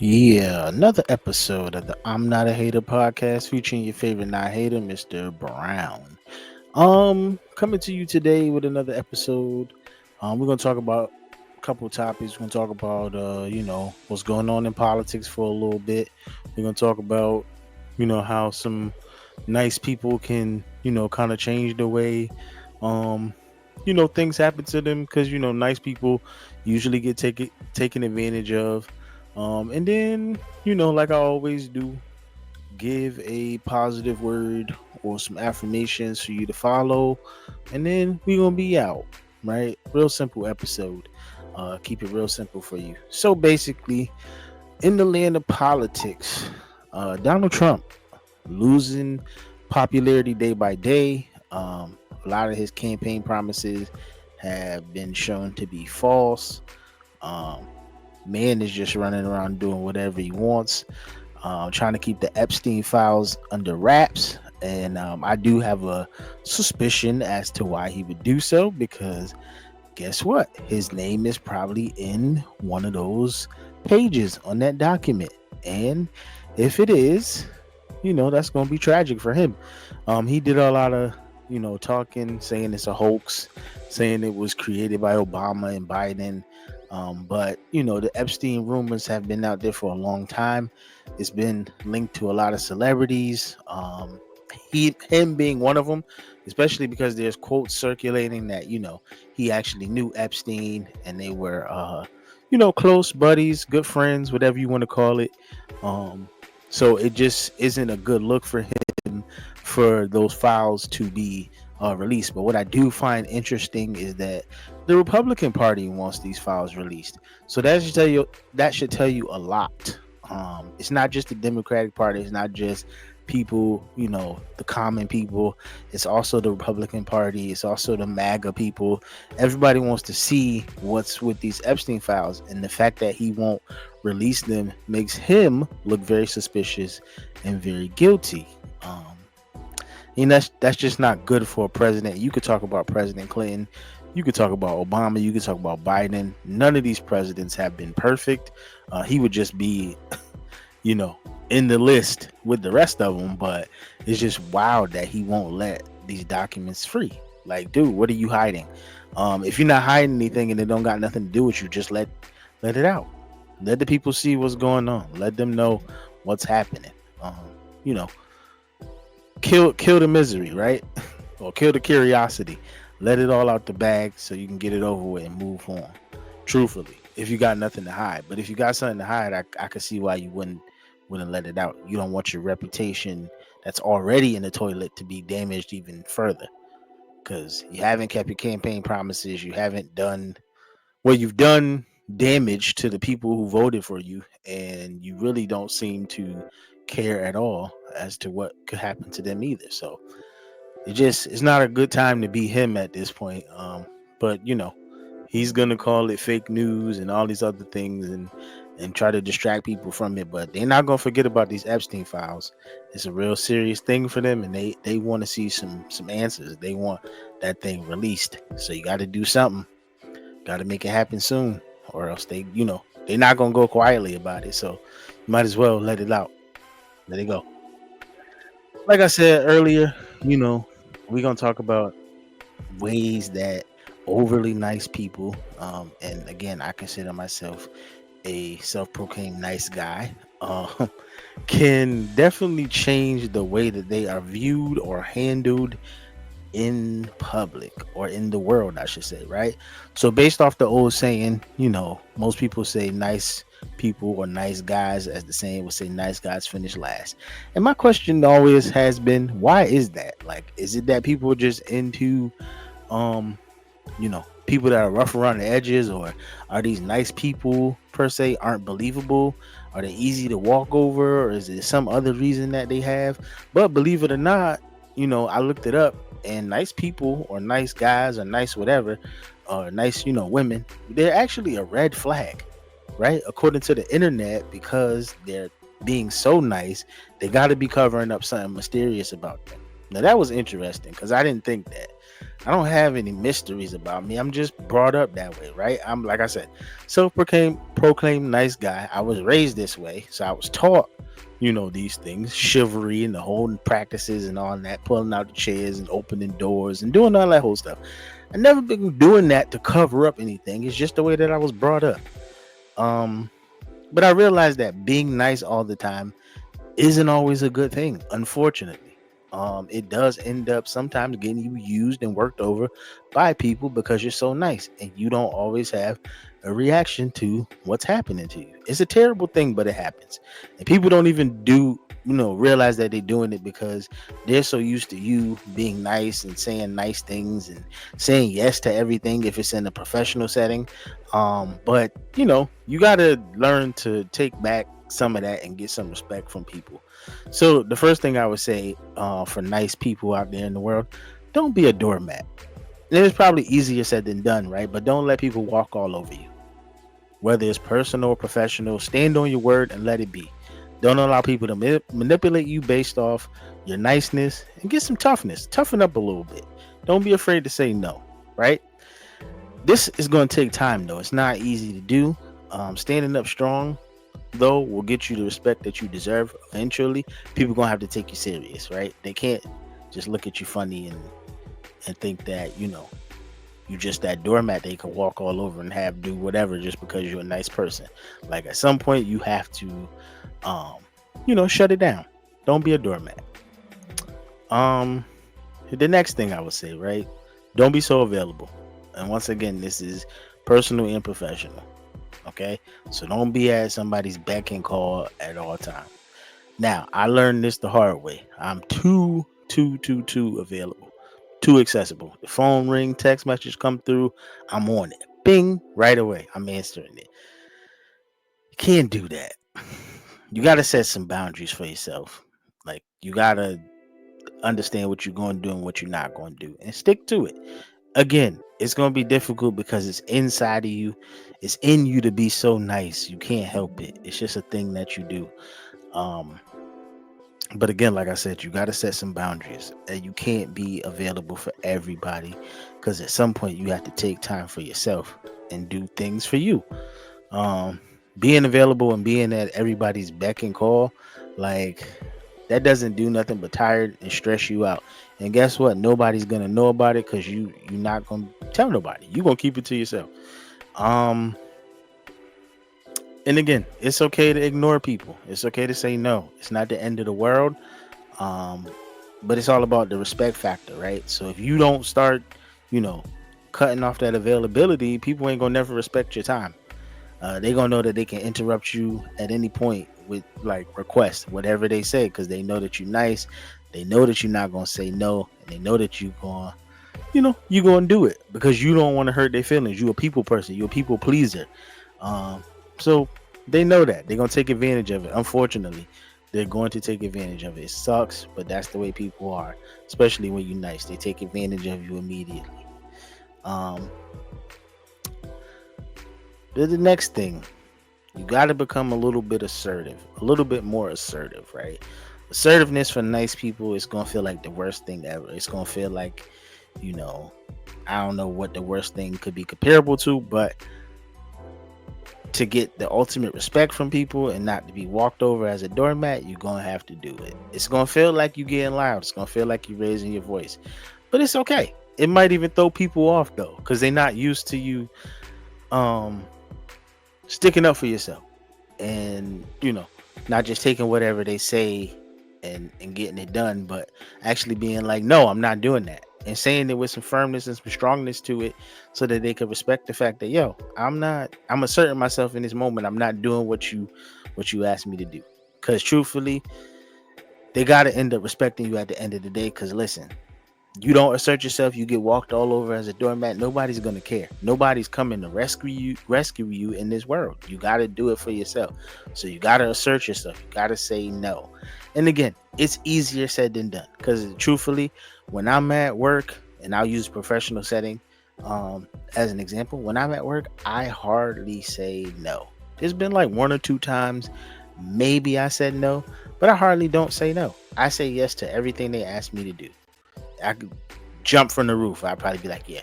Yeah, another episode of the I'm Not a Hater podcast featuring your favorite not hater, Mr. Brown. Coming to you today with another episode. We're gonna talk about a couple of topics. We're gonna talk about what's going on in politics for a little bit. We're gonna talk about, how some nice people can, kind of change the way um things happen to them because nice people usually get taken advantage of. And then, like I always do, give a positive word or some affirmations for you to follow, and then we're gonna be out. Right, real simple episode. Keep it real simple for you. So basically, in the land of politics, Donald Trump losing popularity day by day. A lot of his campaign promises have been shown to be false. Um, Man is just running around doing whatever he wants, trying to keep the Epstein files under wraps. And I do have a suspicion as to why he would do so, because guess what? His name is probably in one of those pages on that document. And if it is, that's going to be tragic for him. He did a lot of, talking, saying it's a hoax, saying it was created by Obama and Biden. But, the Epstein rumors have been out there for a long time. It's been linked to a lot of celebrities. Him being one of them, especially because there's quotes circulating that, he actually knew Epstein and they were, close buddies, good friends, whatever you want to call it. Um, so it just isn't a good look for him for those files to be released. But what I do find interesting is that the Republican Party wants these files released. So that should tell you a lot. It's not just the Democratic Party. It's not just people, the common people. It's also the Republican Party. It's also the MAGA people. Everybody wants to see what's with these Epstein files, and the fact that he won't release them makes him look very suspicious and very guilty. That's just not good for a president. You could talk about President Clinton, you could talk about Obama, you could talk about Biden. None of these presidents have been perfect. He would just be, you know, in the list with the rest of them. But it's just wild that he won't let these documents free. Like, dude, what are you hiding? If you're not hiding anything and it don't got nothing to do with you, just let it out. Let the people see what's going on. Let them know what's happening. Um, you know, kill the misery, right? Or kill the curiosity. Let it all out the bag so you can get it over with and move on. Truthfully, if you got nothing to hide, but if you got something to hide, I could see why you wouldn't let it out. You don't want your reputation that's already in the toilet to be damaged even further, because you haven't kept your campaign promises. You haven't done you've done damage to the people who voted for you, and you really don't seem to care at all as to what could happen to them either. So it's not a good time to be him at this point. But he's gonna call it fake news and all these other things, and try to distract people from it. But they're not gonna forget about these Epstein files. It's a real serious thing for them, and they want to see some answers. They want that thing released. So you got to do something. Got to make it happen soon, or else they're not gonna go quietly about it. So you might as well let it out. Let it go. Like I said earlier, we're gonna talk about ways that overly nice people, and again, I consider myself a self-proclaimed nice guy, can definitely change the way that they are viewed or handled in public, or in the world, I should say, right? So based off the old saying, most people say nice people or nice guys, as the saying would say, nice guys finish last. And my question always has been, why is that? Like, is it that people are just into people that are rough around the edges, or are these nice people per se aren't believable? Are they easy to walk over, or is it some other reason that they have? But believe it or not, I looked it up, and nice people or nice guys or nice whatever, or nice, women, they're actually a red flag, right? According to the internet, because they're being so nice, they got to be covering up something mysterious about them. Now that was interesting because I didn't think that. I don't have any mysteries about me. I'm just brought up that way, right? I'm, like I said, self proclaimed nice guy. I was raised this way, so I was taught, these things, chivalry and the whole practices and all that, pulling out the chairs and opening doors and doing all that whole stuff. I never been doing that to cover up anything. It's just the way that I was brought up. Um, but I realized that being nice all the time isn't always a good thing, unfortunately. It does end up sometimes getting you used and worked over by people because you're so nice and you don't always have a reaction to what's happening to you. It's a terrible thing, but it happens. And people don't even realize that they're doing it because they're so used to you being nice and saying nice things and saying yes to everything if it's in a professional setting. But you got to learn to take back some of that and get some respect from people. So the first thing I would say for nice people out there in the world, don't be a doormat. And it's probably easier said than done, right? But don't let people walk all over you. Whether it's personal or professional, stand on your word and let it be. Don't allow people to manipulate you based off your niceness, and get some toughness. Toughen up a little bit. Don't be afraid to say no, right? This is going to take time, though. It's not easy to do. Standing up strong, though, will get you the respect that you deserve eventually. People gonna have to take you serious, right? They can't just look at you funny and think that you just that doormat they can walk all over and have do whatever just because you're a nice person. Like, at some point you have to shut it down. Don't be a doormat. um the next thing I would say, right, don't be so available. And once again, this is personal and professional. Okay, so don't be at somebody's beck and call at all time. Now, I learned this the hard way. I'm too available, too accessible. The phone ring, text message come through, I'm on it. Bing, right away, I'm answering it. You can't do that. You got to set some boundaries for yourself. Like, you got to understand what you're going to do and what you're not going to do, and stick to it. Again, it's going to be difficult because it's inside of you. It's in you to be so nice. You can't help it. It's just a thing that you do. Um, but again, like I said, you got to set some boundaries. And you can't be available for everybody because at some point you have to take time for yourself and do things for you. Um, Being available and being at everybody's beck and call, like, that doesn't do nothing but tired and stress you out. And guess what? Nobody's gonna know about it because you're not gonna tell nobody. You're gonna keep it to yourself. Um, and again, it's okay to ignore people. It's okay to say no. It's not the end of the world. Um, but it's all about the respect factor, right? So if you don't start, you know, cutting off that availability, people ain't gonna never respect your time. They gonna know that they can interrupt you at any point with like requests, whatever they say, because they know that you're nice. They know that you're not gonna say no, and they know that you gonna do it because you don't want to hurt their feelings. You a people person. You a people pleaser. So they know that they're gonna take advantage of it. Unfortunately, they're going to take advantage of it. It sucks, but that's the way people are. Especially when you're nice, they take advantage of you immediately. Um, the next thing, you got to become a little bit assertive, a little bit more assertive, right? Assertiveness for nice people is gonna feel like the worst thing ever. It's gonna feel like, you know, I don't know what the worst thing could be comparable to, but to get the ultimate respect from people and not to be walked over as a doormat, you're gonna have to do it. It's gonna feel like you getting loud. It's gonna feel like you're raising your voice, but it's okay. It might even throw people off though, because they're not used to you um sticking up for yourself and not just taking whatever they say and getting it done, but actually being like, no, I'm not doing that, and saying it with some firmness and some strongness to it, so that they can respect the fact that, yo, I'm asserting myself in this moment. I'm not doing what you asked me to do, because truthfully, they got to end up respecting you at the end of the day. Because listen, you don't assert yourself, you get walked all over as a doormat, nobody's gonna care. Nobody's coming to rescue you in this world. You got to do it for yourself. So you got to assert yourself. You got to say no. And again, it's easier said than done, because truthfully, when I'm at work, and I'll use professional setting as an example, when I'm at work, I hardly say no. There's been like one or two times maybe I said no, but I hardly don't say no. I say yes to everything they ask me to do. I jump from the roof, I'd probably be like, yeah.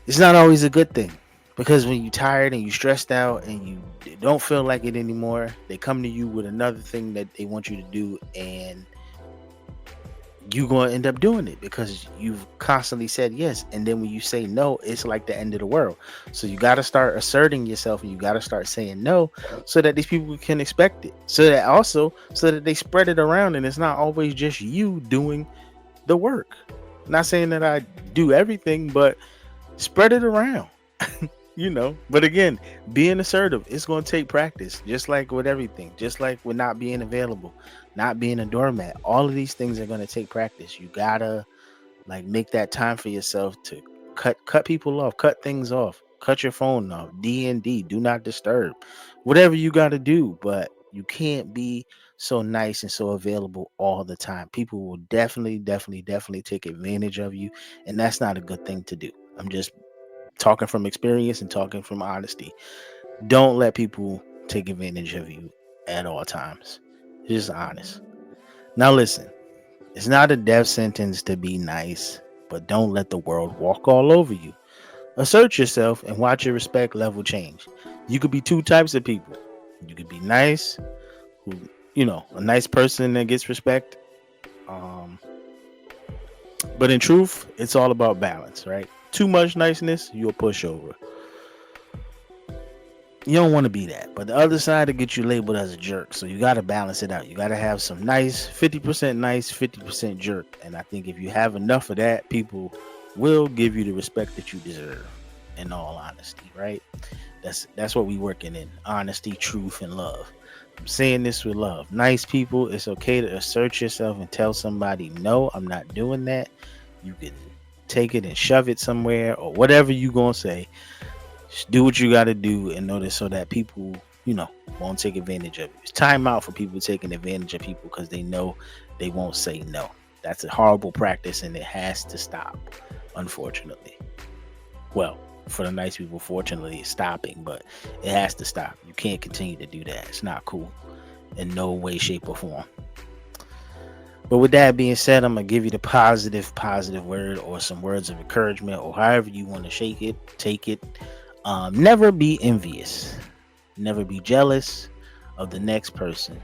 It's not always a good thing, because when you're tired and you stressed out and you don't feel like it anymore, they come to you with another thing that they want you to do, and you're going to end up doing it because you've constantly said yes. And then when you say no, it's like the end of the world. So you got to start asserting yourself, and you got to start saying no, so that these people can expect it. So that they spread it around, and it's not always just you doing the work. Not saying that I do everything, but spread it around. But again, being assertive, it's going to take practice, just like with everything, just like with not being available, not being a doormat. All of these things are going to take practice. You gotta like make that time for yourself to cut people off, cut things off, cut your phone off, D&D, do not disturb, whatever you got to do. But you can't be so nice and so available all the time. People will definitely take advantage of you, and that's not a good thing to do. I'm just talking from experience and talking from honesty. Don't let people take advantage of you at all times. Just honest. Now listen, it's not a death sentence to be nice, but don't let the world walk all over you. Assert yourself and watch your respect level change. You could be two types of people. You could be nice, who a nice person that gets respect. Um, but in truth, it's all about balance, right? Too much niceness, you'll push over. You don't want to be that, but the other side will get you labeled as a jerk. So you got to balance it out. You got to have some nice, 50% nice, 50% jerk. And I think if you have enough of that, people will give you the respect that you deserve. In all honesty, right? That's what we working in: honesty, truth, and love. I'm saying this with love. Nice people, it's okay to assert yourself and tell somebody, no, I'm not doing that. You can take it and shove it somewhere, or whatever you gonna say. Just do what you got to do in order so that people, won't take advantage of you. It's time out for people taking advantage of people because they know they won't say no. That's a horrible practice, and it has to stop, unfortunately. Well, for the nice people, fortunately, it's stopping, but it has to stop. You can't continue to do that. It's not cool in no way, shape, or form. But with that being said, I'm going to give you the positive word, or some words of encouragement, or however you want to take it. Never be envious. Never be jealous of the next person.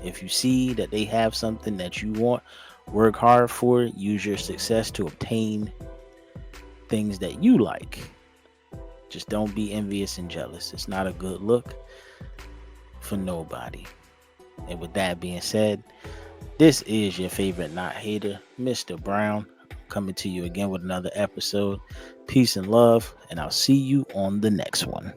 If you see that they have something that you want, work hard for it. Use your success to obtain things that you like. Just don't be envious and jealous. It's not a good look for nobody. And with that being said, this is your favorite not hater, Mr. Brown, coming to you again with another episode. Peace and love, and I'll see you on the next one.